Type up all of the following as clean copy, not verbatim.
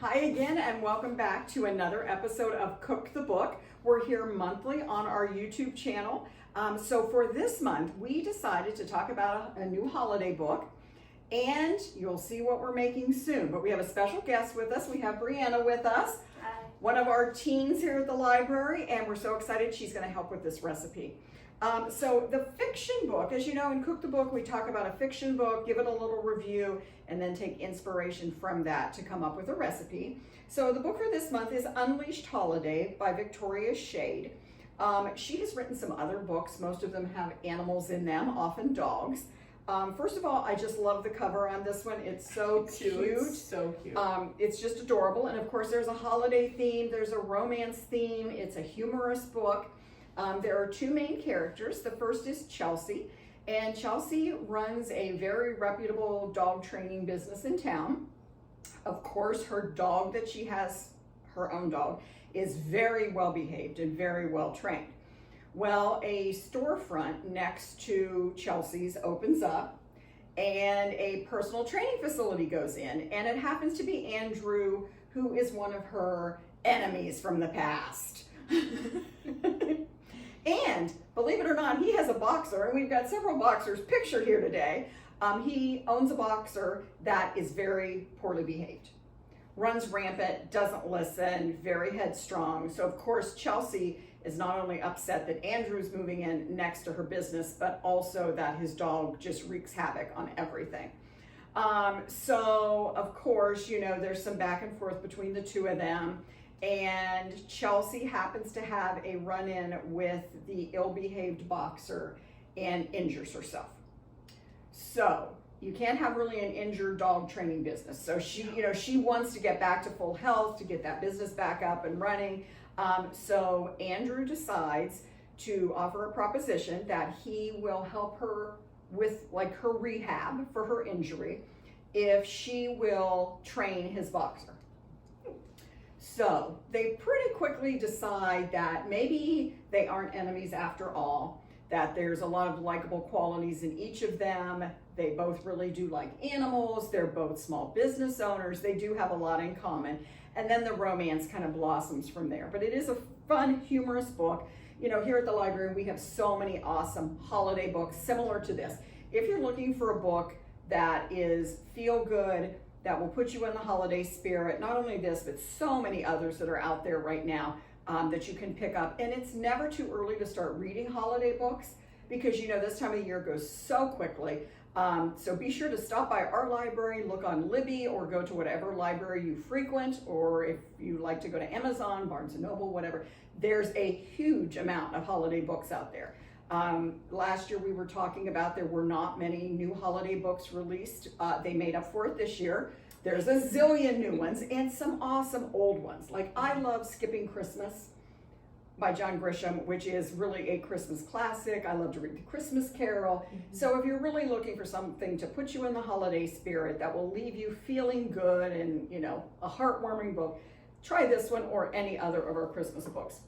Hi again, and welcome back to another episode of Cook the Book. We're here monthly on our YouTube channel. So for this month, we decided to talk about a new holiday book, and you'll see what we're making soon. But we have a special guest with us. We have Brianna with us, one of our teens here at the library, and we're so excited she's going to help with this recipe. So the fiction book, as you know, in Cook the Book, we talk about a fiction book, give it a little review, and then take inspiration from that to come up with a recipe. So the book for this month is Unleashed Holiday by Victoria Schade. She has written some other books. Most of them have animals in them, often dogs. First of all, I just love the cover on this one. It's so cute. It's so cute. It's just adorable. And of course, there's a holiday theme. There's a romance theme. It's a humorous book. There are two main characters. The first is Chelsea, and Chelsea runs a very reputable dog training business in town. Of course, her dog that she has, her own dog, is very well behaved and very well trained. Well, a storefront next to Chelsea's opens up, and a personal training facility goes in, and it happens to be Andrew, who is one of her enemies from the past. And believe it or not, he has a boxer, and we've got several boxers pictured here today. He owns a boxer that is very poorly behaved, runs rampant, doesn't listen, very headstrong. So of course, Chelsea is not only upset that Andrew's moving in next to her business, but also that his dog just wreaks havoc on everything. So of course, you know, there's some back and forth between the two of them. And Chelsea happens to have a run-in with the ill-behaved boxer and injures herself. So you can't have really an injured dog training business. So she wants to get back to full health, to get that business back up and running. So Andrew decides to offer a proposition that he will help her with like her rehab for her injury if she will train his boxer. So they pretty quickly decide that maybe they aren't enemies after all, that there's a lot of likable qualities in each of them. They both really do like animals. They're both small business owners. They do have a lot in common. And then the romance kind of blossoms from there. But it is a fun, humorous book. You know, here at the library, we have so many awesome holiday books similar to this. If you're looking for a book that is feel good, that will put you in the holiday spirit, not only this, but so many others that are out there right now that you can pick up. And it's never too early to start reading holiday books because, you know, this time of year goes so quickly. So be sure to stop by our library, look on Libby, or go to whatever library you frequent, or if you like to go to Amazon, Barnes & Noble, whatever. There's a huge amount of holiday books out there. Last year we were talking about there were not many new holiday books released. They made up for it this year. There's a zillion new ones and some awesome old ones. Like I love Skipping Christmas by John Grisham, which is really a Christmas classic. I love to read The Christmas Carol. So if you're really looking for something to put you in the holiday spirit that will leave you feeling good and, you know, a heartwarming book, try this one or any other of our Christmas books.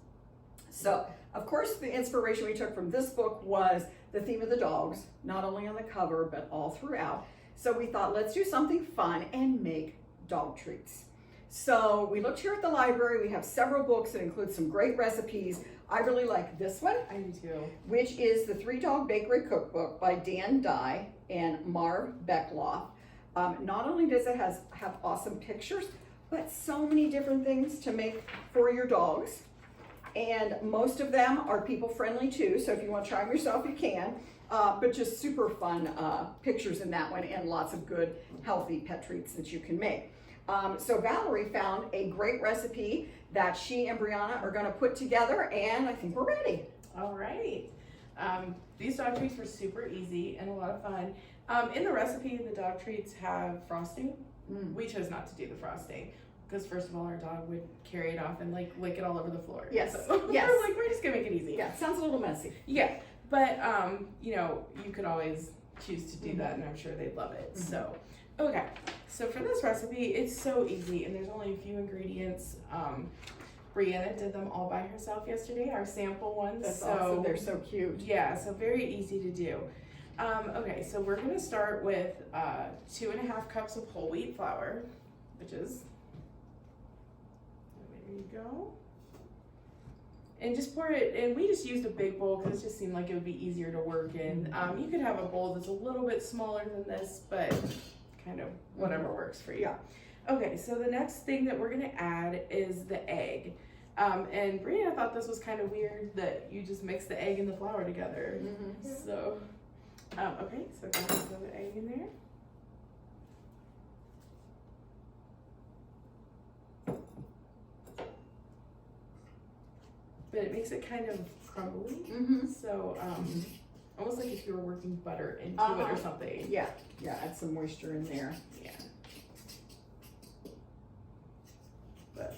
So, of course, the inspiration we took from this book was the theme of the dogs, not only on the cover, but all throughout. So we thought, let's do something fun and make dog treats. So we looked here at the library. We have several books that include some great recipes. I really like this one. I do too. Which is the Three Dog Bakery Cookbook by Dann Dye and Marv Beckloff. Not only does it have awesome pictures, but so many different things to make for your dogs. And most of them are people friendly too, so if you want to try them yourself, you can. But just super fun pictures in that one and lots of good, healthy pet treats that you can make. So Valerie found a great recipe that she and Brianna are going to put together, and I think we're ready. All right. These dog treats were super easy and a lot of fun. In the recipe, the dog treats have frosting. We chose not to do the frosting. Because first of all, our dog would carry it off and like lick it all over the floor. Yes. So yes. We're like, we're just gonna make it easy. Yeah. Sounds a little messy. Yeah. But you know, you could always choose to do that, and I'm sure they'd love it. So, okay. So for this recipe, it's so easy, and there's only a few ingredients. Brianna did them all by herself yesterday. Our sample ones. That's awesome. They're so cute. Yeah. So very easy to do. Okay. So we're gonna start with 2.5 cups of whole wheat flour, which is you go. And just pour it, and we just used a big bowl because it just seemed like it would be easier to work in. You could have a bowl that's a little bit smaller than this, but kind of whatever works for you. Yeah. Okay, so the next thing that we're gonna add is the egg. And Brianna thought this was kind of weird that you just mix the egg and the flour together. So, okay, so go ahead and throw the egg in there. But it makes it kind of crumbly. So, almost like if you were working butter into it or something. Yeah, add some moisture in there. Yeah. But.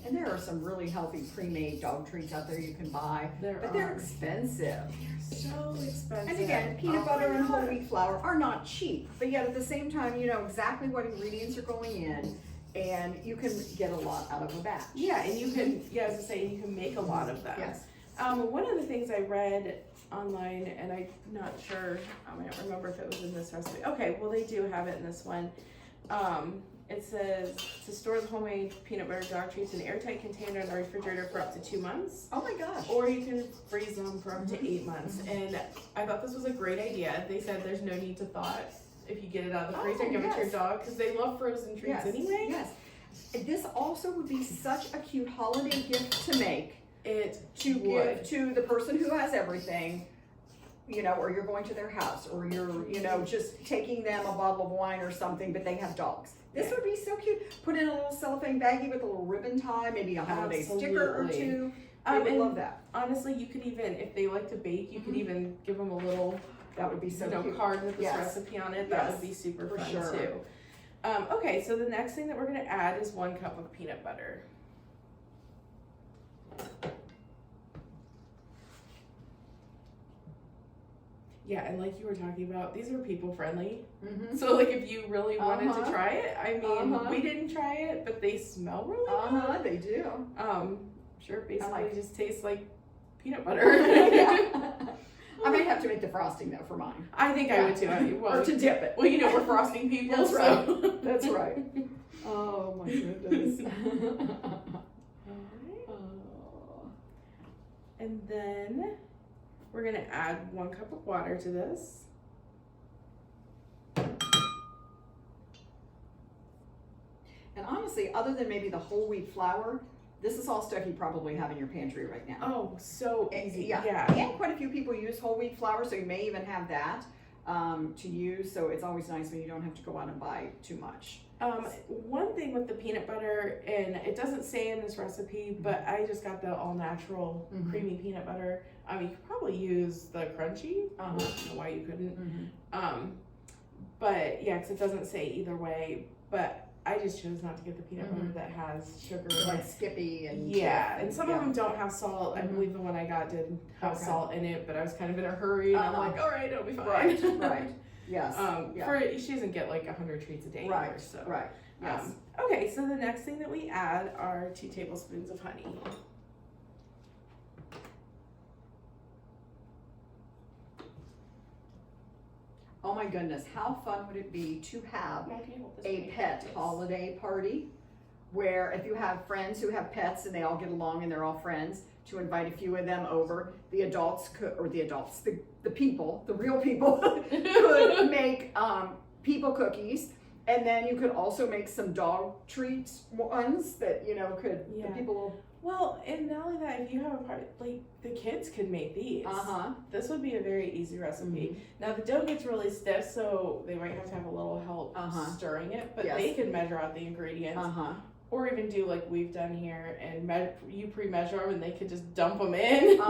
And there are some really healthy pre-made dog treats out there you can buy, but they're expensive. They're so expensive. And again, peanut butter and whole wheat flour are not cheap, but yet at the same time, you know exactly what ingredients are going in, and you can get a lot out of a batch. Yeah, and you can, as I say, you can make a lot of them. Yes. One of the things I read online, and I'm not sure, I don't remember if it was in this recipe. Okay, well they do have it in this one. It says to store the homemade peanut butter dog treats in an airtight container in the refrigerator for up to 2 months. Oh my gosh. Or you can freeze them for up to 8 months. And I thought this was a great idea. They said there's no need to thaw it. If you get it out of the freezer, give it to your dog, because they love frozen treats anyway. Yes. This also would be such a cute holiday gift to make. Give to the person who has everything, you know, or you're going to their house, or you're, you know, just taking them a bottle of wine or something, but they have dogs. This would be so cute. Put in a little cellophane baggie with a little ribbon tie, maybe a holiday sticker or two. I would love that. Honestly, you could even, if they like to bake, you could even give them a little, that would be so cute, card with this recipe on it. That would be super fun too. Okay, so the next thing that we're gonna add is 1 cup of peanut butter. Yeah, and like you were talking about, these are people friendly. So like if you really wanted to try it, I mean, we didn't try it, but they smell really good. They do. Sure, basically just tastes like peanut butter. I may have to make the frosting though for mine. I think I would too. Or to dip it. Well, you know, we're frosting people. That's so. right. That's right. Oh my goodness. And then we're gonna add 1 cup of water to this. And honestly, other than maybe the whole wheat flour, this is all stuff you probably have in your pantry right now. Oh, so easy. Yeah. And quite a few people use whole wheat flour, so you may even have that to use. So it's always nice when you don't have to go out and buy too much. One thing with the peanut butter, and it doesn't say in this recipe, but I just got the all natural creamy peanut butter. You could probably use the crunchy. I don't know why you couldn't. But yeah, because it doesn't say either way. But I just chose not to get the peanut butter that has sugar in like it. Skippy and and some of them don't have salt. I believe the one I got did have salt in it, but I was kind of in a hurry, and I'm like, all right, it'll be fine. Right. Yes. She doesn't get like 100 treats a day either, so. Right. Yes. Okay, so the next thing that we add are 2 tablespoons of honey. Oh my goodness, how fun would it be to have a pet holiday party where if you have friends who have pets and they all get along and they're all friends, to invite a few of them over, the adults could, or the adults, the people, the real people could make people cookies, and then you could also make some dog treats ones that, you know, could, the people. Well, and not only that, if you have a party, like the kids could make these. This would be a very easy recipe. Now the dough gets really stiff, so they might have to have a little help stirring it, but they can measure out the ingredients. Or even do like we've done here, and you pre-measure them, and they could just dump them in.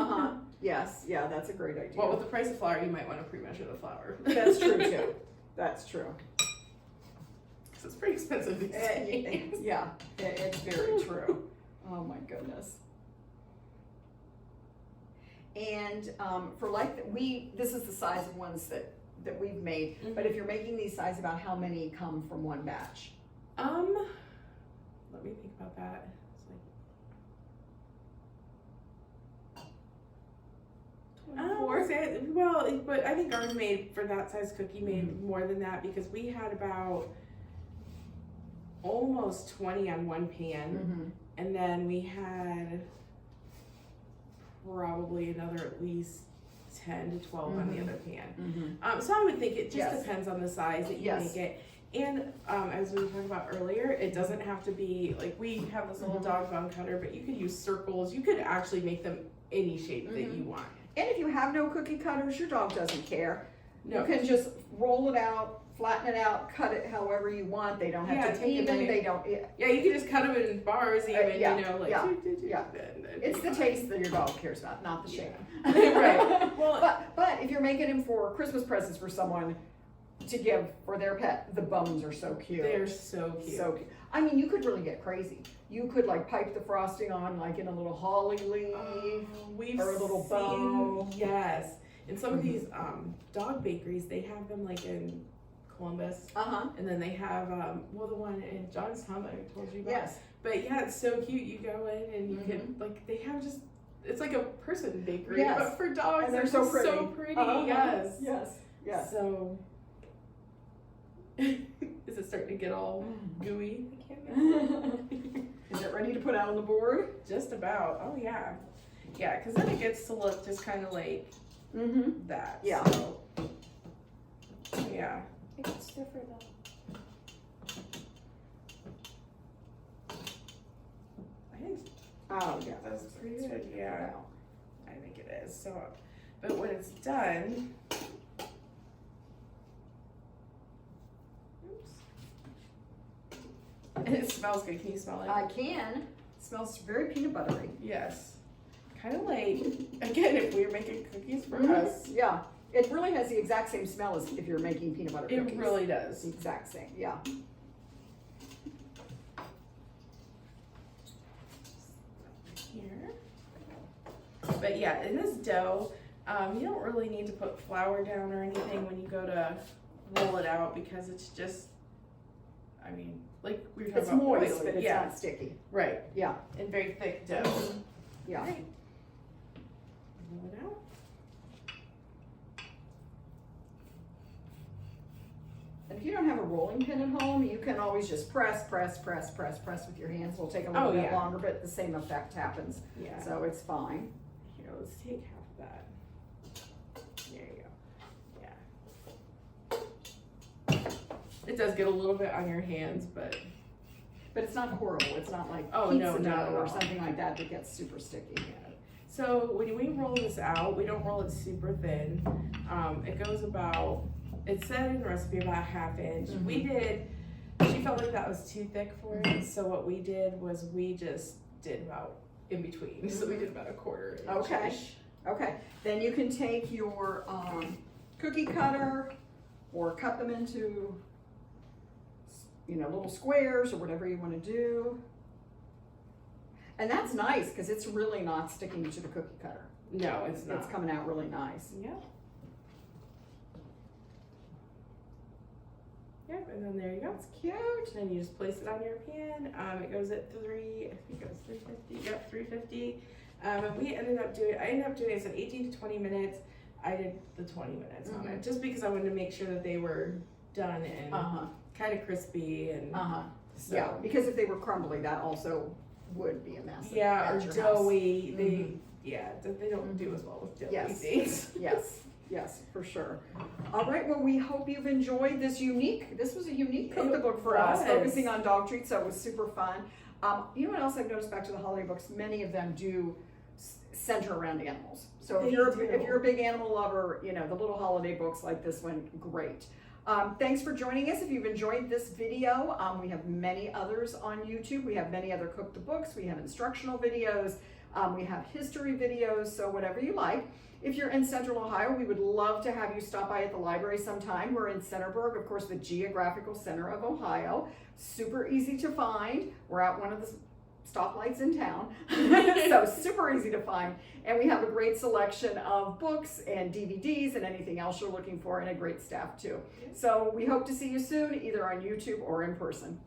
Yes, yeah, that's a great idea. Well, with the price of flour, you might want to pre-measure the flour. That's true too. That's true. Because it's pretty expensive these days. Yeah, it's very true. Oh my goodness. And for like this is the size of ones that we've made. But if you're making these size, about how many come from one batch? Let me think about that. It's like 24. Well, but I think ours made for that size cookie made more than that, because we had about almost 20 on one pan. Mm-hmm. And then we had probably another at least 10 to 12 on the other pan. Mm-hmm. So I would think it just Yes. depends on the size that you Yes. make it. And as we were talking about earlier, it doesn't have to be, like, we have this little dog bone cutter, but you could use circles. You could actually make them any shape that you want. And if you have no cookie cutters, your dog doesn't care. No. You can just roll it out, flatten it out, cut it however you want. They don't have to take even. They don't. Yeah, you can just cut them in bars even, yeah, you know, like. yeah, yeah. It's the taste that your dog cares about, not the shape. Right. Well, but if you're making him for Christmas presents for someone to give for their pet, the bones are so cute. they're so cute. So cute. I mean, you could really get crazy. You could like pipe the frosting on like in a little holly leaf. We've or a little seen, bow. Yes. In some of these dog bakeries, they have them like in Columbus. Uh-huh. And then they have, well, the one in Johnstown that I told you about. Yes. But yeah, it's so cute. You go in and you can, like, they have just, it's like a person bakery, Yes. but for dogs. And they're so just pretty. So pretty, Uh-huh. yes. Yes. Yes. So, is it starting to get all gooey? I can't make it. Is it ready to put out on the board? Just about. Oh, yeah. Yeah, because then it gets to look just kind of like Mm-hmm. that. Yeah. So, yeah. It gets different though. I think Oh, yeah. that's pretty good. Yeah. I think it is. So, but when it's done, oops, and it smells good. Can you smell it? I can. It smells very peanut buttery. Yes. Kind of like, again, if we were making cookies for us. Yeah. It really has the exact same smell as if you're making peanut butter cookies. It really does. The exact same. Yeah. Here. But yeah, in this dough, you don't really need to put flour down or anything when you go to roll it out because it's just, I mean, like we were talking It's about moist, oil. but it's Yeah, not sticky. right. Yeah. And very thick dough. Yeah. Right. Roll it out. And if you don't have a rolling pin at home, you can always just press with your hands. It'll take a little bit longer, but the same effect happens. Yeah. So it's fine. Here, let's take half of that. There you go. Yeah. It does get a little bit on your hands, but But it's not horrible. It's not like Oh, pizza no, not dough at or all. something like that that gets super sticky. so when we roll this out, we don't roll it super thin. It goes about, it said in the recipe about 1/2 inch. We did, she felt like that was too thick for it. So what we did was we just did about in between. So we did about 1/4 inch. Okay. Okay. Then you can take your cookie cutter or cut them into, you know, little squares or whatever you want to do. And that's nice because it's really not sticking to the cookie cutter. No, it's not. It's coming out really nice. Yep. Yep, and then there you go. That's cute. Then you just place it on your pan. It goes at I think it was 350. Yep, 350. And I ended up doing it, so 18 to 20 minutes. I did the 20 minutes on it just because I wanted to make sure that they were done and kind of crispy and so. Yeah, because if they were crumbly, that also would be a mess. Yeah, or at your doughy. house. They don't do as well with doughy Yes. things. Yes, for sure. All right, well, we hope you've enjoyed this was a unique cookbook for us, was. focusing on dog treats, so it was super fun. You know what else I've noticed back to the holiday books? Many of them do center around animals. So if you're a big animal lover, you know, the little holiday books like this one, great. Thanks for joining us. If you've enjoyed this video, we have many others on YouTube. We have many other cook the books. We have instructional videos. We have history videos, so whatever you like. If you're in Central Ohio, we would love to have you stop by at the library sometime. We're in Centerburg, of course, the geographical center of Ohio. Super easy to find. We're at one of the stoplights in town, so super easy to find. And we have a great selection of books and DVDs and anything else you're looking for, and a great staff too. So we hope to see you soon, either on YouTube or in person.